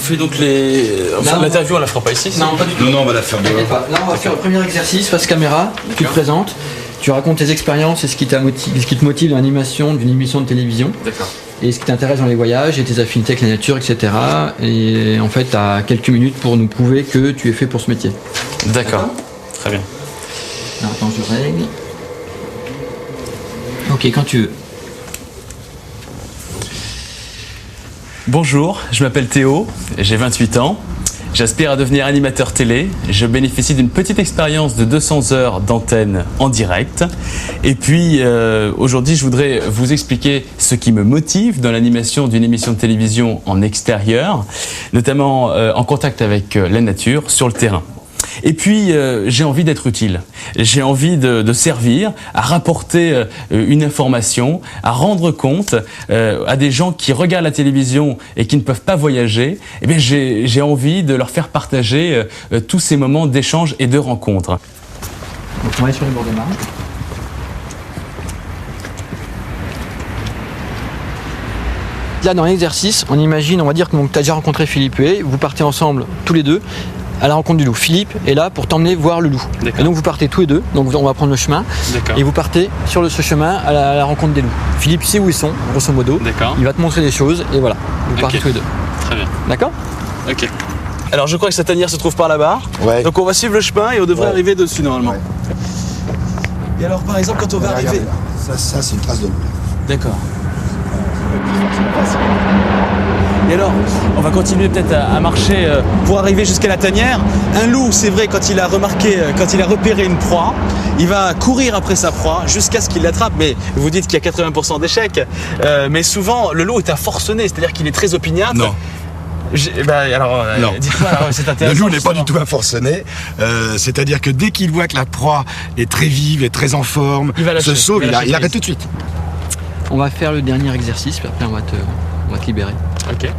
fait donc l'interview, on la fera pas ici? Non, pas du tout. Non, on va la faire dehors. Là, on va faire le premier exercice face caméra. Tu te présentes, tu racontes tes expériences et ce qui te motive dans l'animation d'une émission de télévision. D'accord. Et ce qui t'intéresse dans les voyages et tes affinités avec la nature, etc. Et en fait, tu as quelques minutes pour nous prouver que tu es fait pour ce métier. D'accord. Très bien. Alors, attends, je règle. Ok, quand tu veux. Bonjour, je m'appelle Théo, j'ai 28 ans. J'aspire à devenir animateur télé. Je bénéficie d'une petite expérience de 200 heures d'antenne en direct. Et puis, aujourd'hui, je voudrais vous expliquer ce qui me motive dans l'animation d'une émission de télévision en extérieur, notamment en contact avec la nature, sur le terrain. Et puis, j'ai envie d'être utile. J'ai envie de servir, à rapporter une information, à rendre compte à des gens qui regardent la télévision et qui ne peuvent pas voyager. Eh bien, j'ai envie de leur faire partager tous ces moments d'échange et de rencontre. Donc, on va aller sur les bords de marge. Là, dans l'exercice, on imagine, on va dire que tu as déjà rencontré Philippe Huet, vous partez ensemble, tous les deux, à la rencontre du loup. Philippe est là pour t'emmener voir le loup. Et donc vous partez tous les deux, donc on va prendre le chemin, et vous partez sur ce chemin à la rencontre des loups. Philippe sait où ils sont, grosso modo, il va te montrer des choses, et voilà, vous partez tous les deux. Très bien. D'accord ? Ok. Alors je crois que cette tanière se trouve par là-bas, donc on va suivre le chemin et on devrait arriver dessus normalement. Et alors par exemple quand on va arriver... Ça c'est une trace de loup. D'accord. Et alors, on va continuer peut-être à marcher pour arriver jusqu'à la tanière. Un loup, c'est vrai, quand il a repéré une proie, il va courir après sa proie jusqu'à ce qu'il l'attrape. Mais vous dites qu'il y a 80% d'échecs, mais souvent le loup est un forcené, c'est-à-dire qu'il est très opiniâtre. Non. Non. Dites-moi, c'est intéressant. Le loup n'est pas du tout un forcené, c'est-à-dire que dès qu'il voit que la proie est très vive et très en forme, se sauve, il arrête tout de suite. On va faire le dernier exercice, puis après on va te libérer. Ok.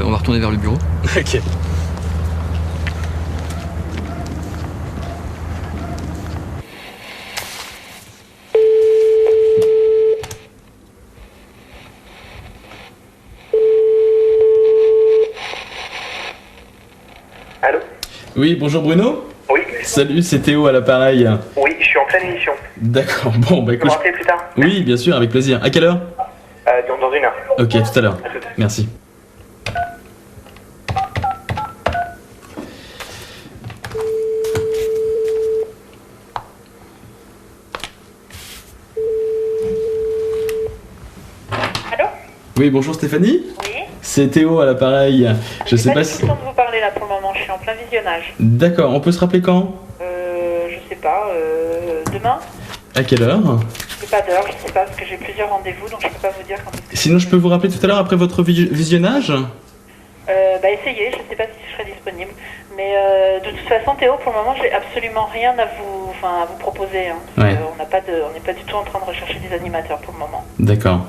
On va retourner vers le bureau. Ok. Allô ? Oui, bonjour Bruno. Oui. Salut, c'est Théo à l'appareil. Oui, je suis en pleine émission. D'accord, bon, bah Tu peux écoute. me rappeler plus tard ? Oui, bien sûr, avec plaisir. À quelle heure ? Dans 1 heure. Ok, tout à l'heure. À tout. Merci. Allô ? Oui, bonjour Stéphanie. Oui. C'est Théo à l'appareil. Je sais pas si... si... de vous parler là pour le moment, je suis en plein visionnage. D'accord, on peut se rappeler quand ? Je sais pas, demain ? À quelle heure ? J'ai pas d'heure, je sais pas, parce que j'ai plusieurs rendez-vous, donc je peux pas vous dire quand est-ce que... Sinon, je peux vous rappeler tout à l'heure après votre visionnage ? Essayez, je sais pas si je serai disponible. Mais de toute façon, Théo, pour le moment, j'ai absolument rien à vous proposer. Hein, Ouais. on n'est pas du tout en train de rechercher des animateurs pour le moment. D'accord.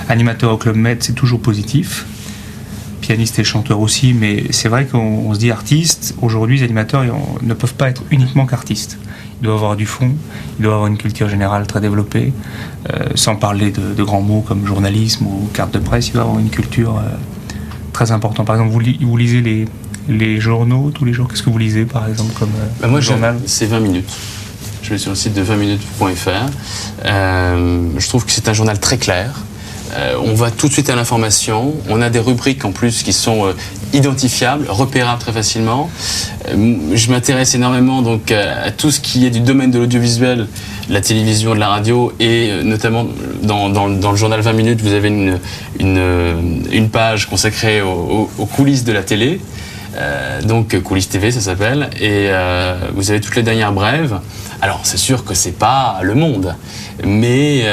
Animateur au Club Med, c'est toujours positif. Pianiste et chanteur aussi, mais c'est vrai qu'on se dit artiste. Aujourd'hui, les animateurs ne peuvent pas être uniquement qu'artistes. Ils doivent avoir du fond, ils doivent avoir une culture générale très développée, sans parler de grands mots comme journalisme ou carte de presse. Ils doivent avoir une culture très importante. Par exemple, vous lisez les journaux tous les jours. Qu'est-ce que vous lisez, par exemple, comme Moi, journal ? c'est 20 minutes. Je vais sur le site de 20minutes.fr. Je trouve que c'est un journal très clair. On va tout de suite à l'information. On a des rubriques en plus qui sont identifiables, repérables très facilement. Je m'intéresse énormément donc à tout ce qui est du domaine de l'audiovisuel, de la télévision, de la radio, et notamment dans le journal 20 minutes, vous avez une page consacrée aux coulisses de la télé. Donc Coulisses TV ça s'appelle, et vous avez toutes les dernières brèves. Alors c'est sûr que c'est pas Le Monde, mais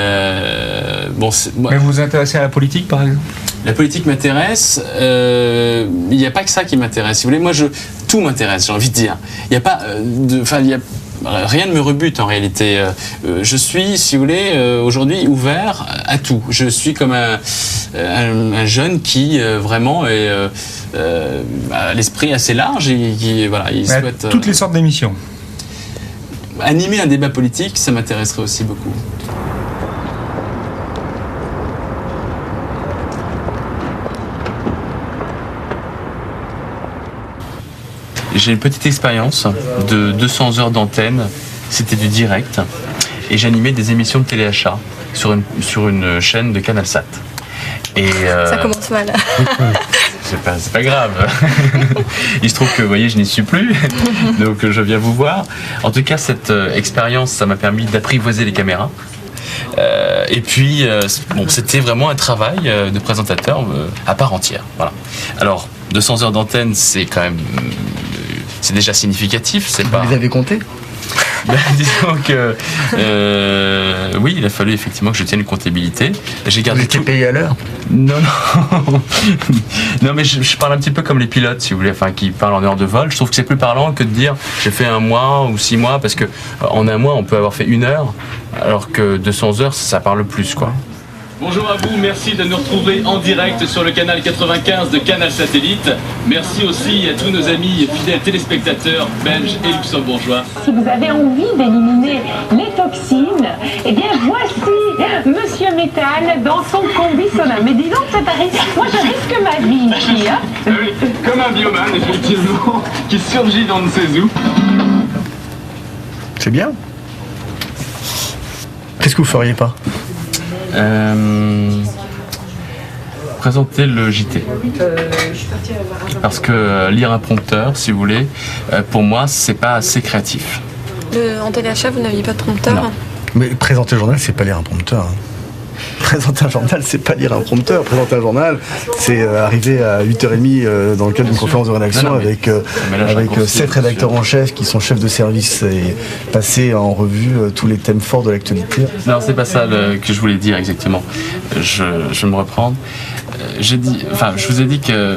Mais vous vous intéressez à la politique, par exemple ? La politique m'intéresse. Il n'y a pas que ça qui m'intéresse. Si vous voulez, moi tout m'intéresse. J'ai envie de dire. Il y a pas rien ne me rebute en réalité. Je suis, si vous voulez, aujourd'hui ouvert à tout. Je suis comme un jeune qui vraiment a l'esprit assez large et qui il souhaite toutes les sortes d'émissions. Animer un débat politique, ça m'intéresserait aussi beaucoup. J'ai une petite expérience de 200 heures d'antenne, c'était du direct, et j'animais des émissions de téléachat sur une chaîne de CanalSat. Ça commence mal. C'est pas grave. Il se trouve que, vous voyez, je n'y suis plus, donc je viens vous voir. En tout cas, cette expérience, ça m'a permis d'apprivoiser les caméras. Et puis, c'était vraiment un travail de présentateur à part entière. Voilà. Alors, 200 heures d'antenne, c'est quand même... c'est déjà significatif. Vous les avez comptés ? Disons que oui, il a fallu effectivement que je tienne une comptabilité. J'ai gardé vous étiez payé à l'heure ? Non. Non, mais je parle un petit peu comme les pilotes, si vous voulez, qui parlent en heure de vol. Je trouve que c'est plus parlant que de dire j'ai fait 1 mois ou 6 mois, parce que en 1 mois on peut avoir fait 1 heure, alors que 200 heures ça parle plus, quoi. Bonjour à vous, merci de nous retrouver en direct sur le canal 95 de Canal Satellite. Merci aussi à tous nos amis fidèles téléspectateurs belges et luxembourgeois. Si vous avez envie d'éliminer les toxines, eh bien voici Monsieur Métal dans son combi Sona. Mais dis donc, ça paraît... Moi je risque ma vie ici, hein. Oui, comme un bioman, effectivement, qui surgit dans ne sais où. C'est bien. Qu'est-ce que vous feriez pas ? Présenter le JT. Parce que lire un prompteur, si vous voulez, pour moi, c'est pas assez créatif. En téléachat, vous n'aviez pas de prompteur ? Non. Mais présenter un journal, c'est pas lire un prompteur. Présenter un journal, c'est pas lire un prompteur. Présenter un journal, c'est arriver à 8h30 dans le cadre d'une conférence de rédaction avec 7 rédacteurs en chef qui sont chefs de service et passer en revue tous les thèmes forts de l'actualité. Non, c'est pas ça que je voulais dire exactement. Je vais me reprendre. Je vous ai dit que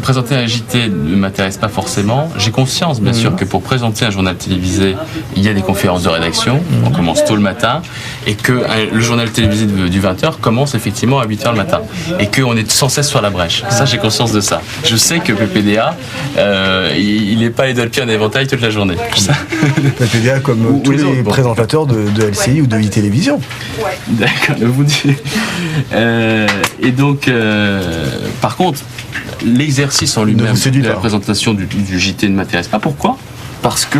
présenter un JT ne m'intéresse pas forcément. J'ai conscience, bien sûr, que pour présenter un journal télévisé, il y a des conférences de rédaction. On commence tôt le matin et que le journal télévisé du 20h commence effectivement à 8h le matin et qu'on est sans cesse sur la brèche. Ça, j'ai conscience de ça. Je sais que PPDA, il n'est pas les doigts de pied en éventail toute la journée. PPDA comme tous les présentateurs de LCI ou de e-télévision. D'accord, vous dites. Et donc, par contre, l'exercice en lui-même de la présentation du JT ne m'intéresse pas. Pourquoi ? Parce que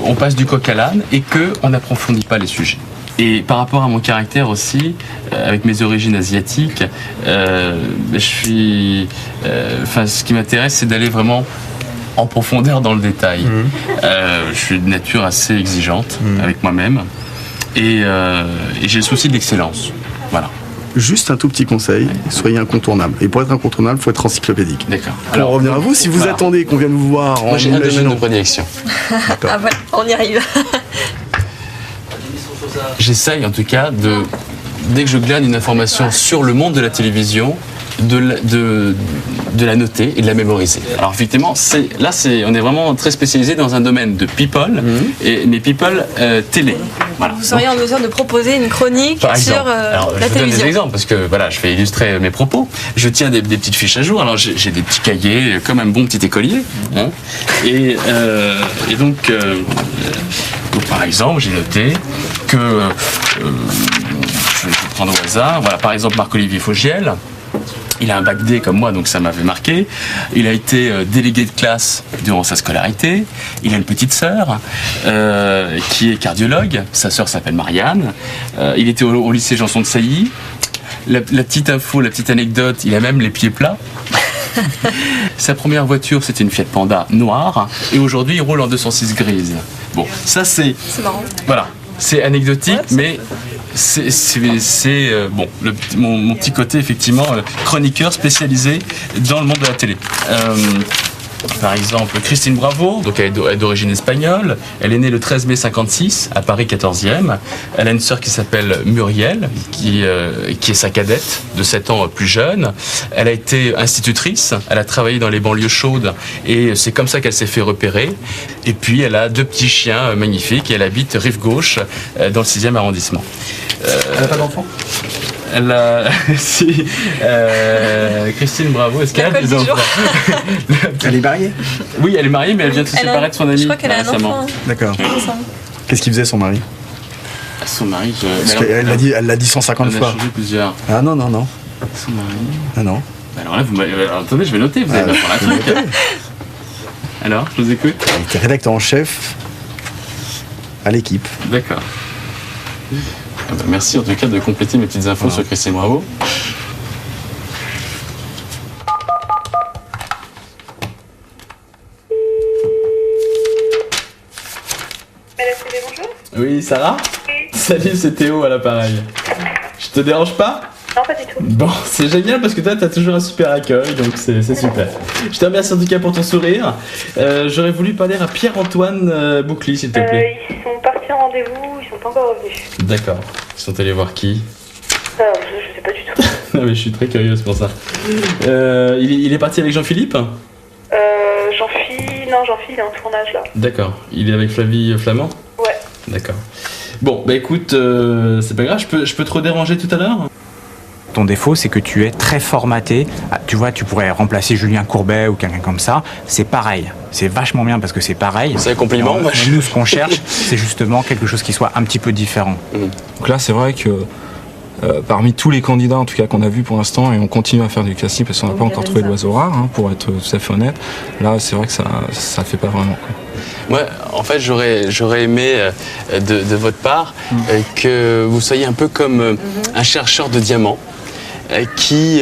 on passe du coq à l'âne et qu'on n'approfondit pas les sujets. Et par rapport à mon caractère aussi, avec mes origines asiatiques, ce qui m'intéresse, c'est d'aller vraiment en profondeur dans le détail. Je suis de nature assez exigeante avec moi-même et j'ai le souci de l'excellence. Voilà. Juste un tout petit conseil, soyez incontournable. Et pour être incontournable, il faut être encyclopédique. D'accord. Alors, revenir à vous, si vous attendez qu'on vienne vous voir en j'ai un domaine de prédilection. Ah voilà, on y arrive. J'essaye en tout cas dès que je glane une information sur le monde de la télévision, de la noter et de la mémoriser. Alors effectivement, on est vraiment très spécialisé dans un domaine de people, mais people télé. Voilà. Vous seriez en mesure de proposer une chronique sur la télévision. Je donne des exemples parce que je vais illustrer mes propos. Je tiens des petites fiches à jour. Alors j'ai des petits cahiers comme un bon petit écolier. Hein, et donc, par exemple, j'ai noté que je vais prendre au hasard. Voilà, par exemple, Marc-Olivier Fogiel. Il a un bac D comme moi, donc ça m'avait marqué. Il a été délégué de classe durant sa scolarité. Il a une petite sœur qui est cardiologue. Sa sœur s'appelle Marianne. Il était au lycée Janson de Sailly. La petite info, la petite anecdote, il a même les pieds plats. Sa première voiture, c'était une Fiat Panda noire. Et aujourd'hui, il roule en 206 grise. Bon, ça c'est... C'est marrant. Voilà, c'est anecdotique, mais... C'est mon petit côté effectivement chroniqueur spécialisé dans le monde de la télé. Par exemple, Christine Bravo, donc elle est d'origine espagnole. Elle est née le 13 mai 56 à Paris 14e. Elle a une sœur qui s'appelle Muriel, qui est sa cadette de 7 ans plus jeune. Elle a été institutrice. Elle a travaillé dans les banlieues chaudes et c'est comme ça qu'elle s'est fait repérer. Et puis elle a 2 petits chiens magnifiques et elle habite rive gauche dans le 6e arrondissement. Elle n'a pas d'enfant? Elle a... si, Christine Bravo, est-ce qu'elle a des enfants? Elle est mariée? Oui, elle est mariée, mais elle vient de se séparer de son ami. Je crois qu'elle a un enfant. D'accord. Qu'est-ce qu'il faisait son mari? Son mari, Parce qu'elle l'a dit 150 fois. On a changé plusieurs. Ah non. Son mari. Ah non. Alors là, attendez, je vais noter, vous allez m'apprendre un truc. Alors, je vous écoute. Elle était rédacteur en chef à l'Équipe. D'accord. Merci en tout cas de compléter mes petites infos sur Christine Bravo. Bonjour. Oui, Sarah? Oui. Salut, c'est Théo à l'appareil. Je te dérange pas? Non, pas du tout. Bon, c'est génial parce que toi, t'as toujours un super accueil, donc c'est super. Je te remercie en tout cas pour ton sourire. J'aurais voulu parler à Pierre-Antoine Boucly, s'il te plaît. Ils sont partis en rendez-vous, ils sont pas encore revenus. D'accord. Ils sont allés voir qui? Je sais pas du tout. Non, mais je suis très curieuse pour ça. Il est parti avec Jean-Philippe? Jean-Philippe, il est en tournage là. D'accord. Il est avec Flavie Flamand? Ouais. D'accord. Bon, bah écoute, c'est pas grave, je peux te redéranger tout à l'heure? Ton défaut, c'est que tu es très formaté. Tu vois, tu pourrais remplacer Julien Courbet ou quelqu'un comme ça. C'est pareil. C'est vachement bien parce que c'est pareil. C'est un compliment. Nous, ce qu'on cherche, c'est justement quelque chose qui soit un petit peu différent. Donc là, c'est vrai que parmi tous les candidats, en tout cas qu'on a vus pour l'instant, et on continue à faire du casting parce qu'on n'a pas encore trouvé l'oiseau rare, hein, pour être tout à fait honnête. Là, c'est vrai que ça fait pas vraiment. Moi, en fait, j'aurais aimé de votre part que vous soyez un peu comme un chercheur de diamants. Qui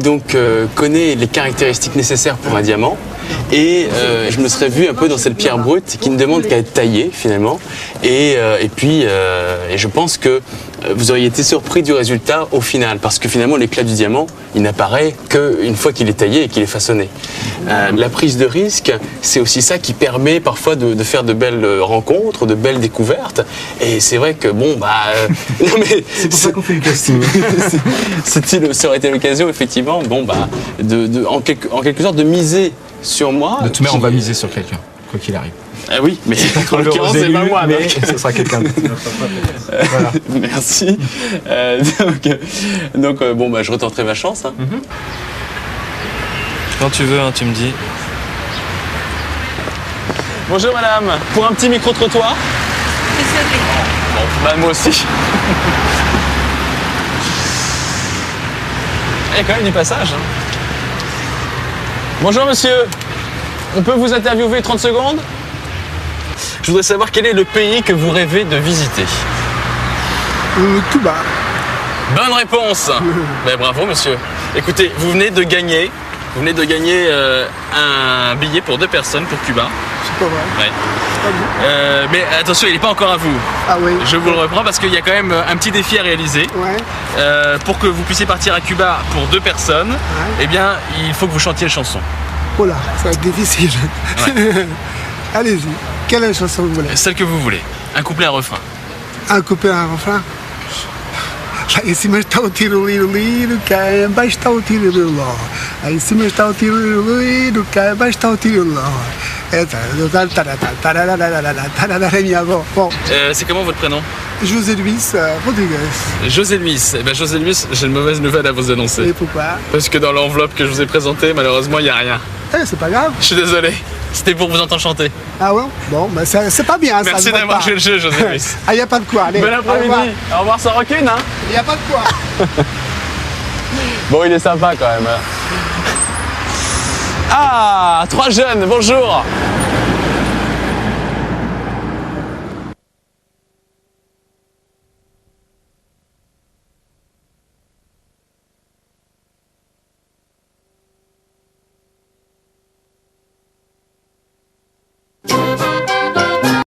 donc connaît les caractéristiques nécessaires pour un diamant. Et je me serais vu un peu dans cette pierre brute qui ne demande qu'à être taillée finalement. Et puis je pense que vous auriez été surpris du résultat au final, parce que finalement l'éclat du diamant, il n'apparaît qu'une fois qu'il est taillé et qu'il est façonné. La prise de risque, c'est aussi ça qui permet parfois de faire de belles rencontres, de belles découvertes. Et c'est vrai que bon, non mais c'est pour ça qu'on fait du casting. Ça aurait été l'occasion effectivement, en quelque sorte de miser sur moi. De toute manière, on va miser sur quelqu'un, quoi qu'il arrive. Ah oui, mais en l'occurrence, c'est pas moi. Mais ce sera quelqu'un d'autre. Voilà. Merci. Donc je retenterai ma chance. Hein. Quand tu veux, hein, tu me dis. Bonjour madame, pour un petit micro-trottoir. Bon, moi aussi. Il y a quand même du passage. Hein. Bonjour monsieur, on peut vous interviewer 30 secondes? Je voudrais savoir quel est le pays que vous rêvez de visiter. Cuba. Bonne réponse. Bravo monsieur. Écoutez, vous venez de gagner un billet pour 2 personnes pour Cuba. C'est pas vrai. Ouais. Mais attention, il n'est pas encore à vous. Ah oui. Je vous le reprends parce qu'il y a quand même un petit défi à réaliser. Ouais. Pour que vous puissiez partir à Cuba pour 2 personnes, eh bien, il faut que vous chantiez une chanson. Oh là, ça va être difficile. Ouais. Allez-y. Quelle chanson vous voulez? Celle que vous voulez. Un couplet, un refrain. Un couplet, un refrain? Lá em cima está o tiro-liro, cá embaixo está o tiro-liro. Lá em cima está o tiro-liro, cá embaixo está o tiro-liro. C'est comment votre prénom? José Luis Rodriguez. José Luis. Eh bien, José Luis, j'ai une mauvaise nouvelle à vous annoncer. Et pourquoi? Parce que dans l'enveloppe que je vous ai présentée, malheureusement, il n'y a rien. C'est pas grave. Je suis désolé. C'était pour vous entendre chanter. Ah ouais? Bon, c'est pas bien. Merci d'avoir joué le jeu, José Luis. Ah, y a pas de quoi. Allez, bon après-midi. Au revoir sans rancune, hein? Y a pas de quoi. Bon, il est sympa quand même. Ah, 3 jeunes, bonjour.